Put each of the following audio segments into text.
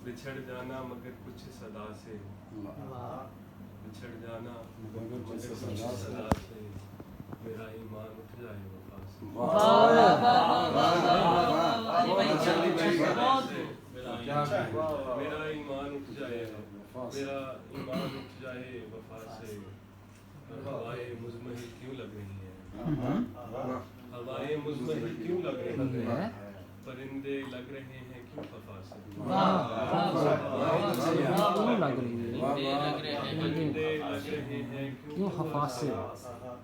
बिछड़ जाना मगर कुछ सदा से, बिछड़ जाना मगर कुछ सदा से, मेरा ईमान उठ जाए वफा से। मेरा ईमान उठ जाए, मेरा ईमान उठ जाए वफा से। हवाएं मुज़महिल क्यों लग रही हैं, हवाएं मुज़महिल क्यों लग रही हैं, परिंदे लग रहे हैं क्यों खफा से। परिंदे लग रहे हैं क्यों खफा से।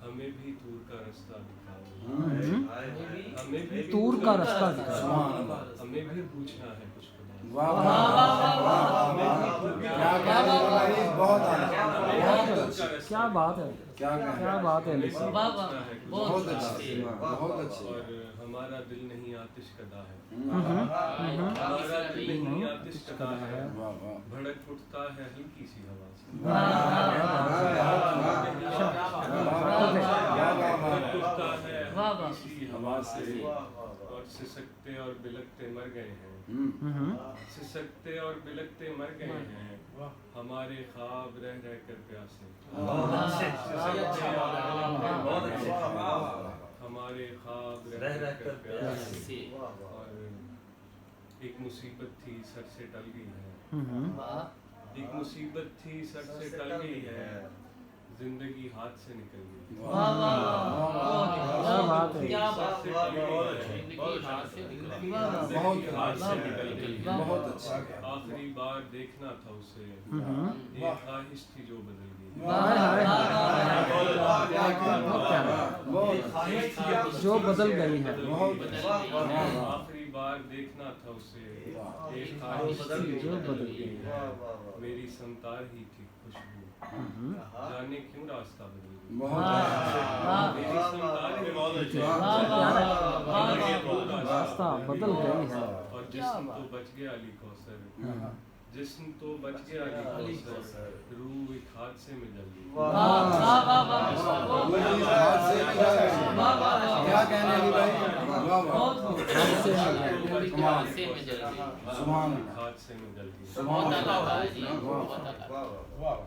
हमें भी दूर का रास्ता दिखाओ, हमें भी दूर का रास्ता दिखाओ, हमें भी पूछना है कुछ खुदा। क्या बात है, क्या बात है, बहुत अच्छी, बहुत अच्छी। और हमारा दिल नहीं आतिश कदा है, हमारा दिल नहीं आतिश कदा है, भड़क उठता है हल्की सी हवा से। भड़क उठता है हल्की सी हवा से। और सिसकते और बिलकते मर गए हैं, सिसकते और बिलकते मर गए हैं, हमारे ख्वाब रह रह कर प्यासे। हमारे ख्वाब रह रह कर प्यासे। और एक मुसीबत थी सर से टल गई है, एक मुसीबत थी सर से टल गई है, जिंदगी हाथ से निकल गई। क्या बात है, बहुत अच्छा। आखिरी बार देखना था उसे, ये ख्वाहिश थी जो बदल गई, जो बदल गई है। आखिरी बार देखना था उसे, एक ख्वाहिश थी जो बदल गई है। मेरी संतार ही थी खुशबू, जाने क्यों रास्ता बदल गया। रास्ता बदल गई है। और जिस्म तो बच गया अली कौसर, जिस्म तो बच गया अली कौसर, रूह एक हादसे में जल गई। क्या कहने अली भाई, हादसे में जल गई।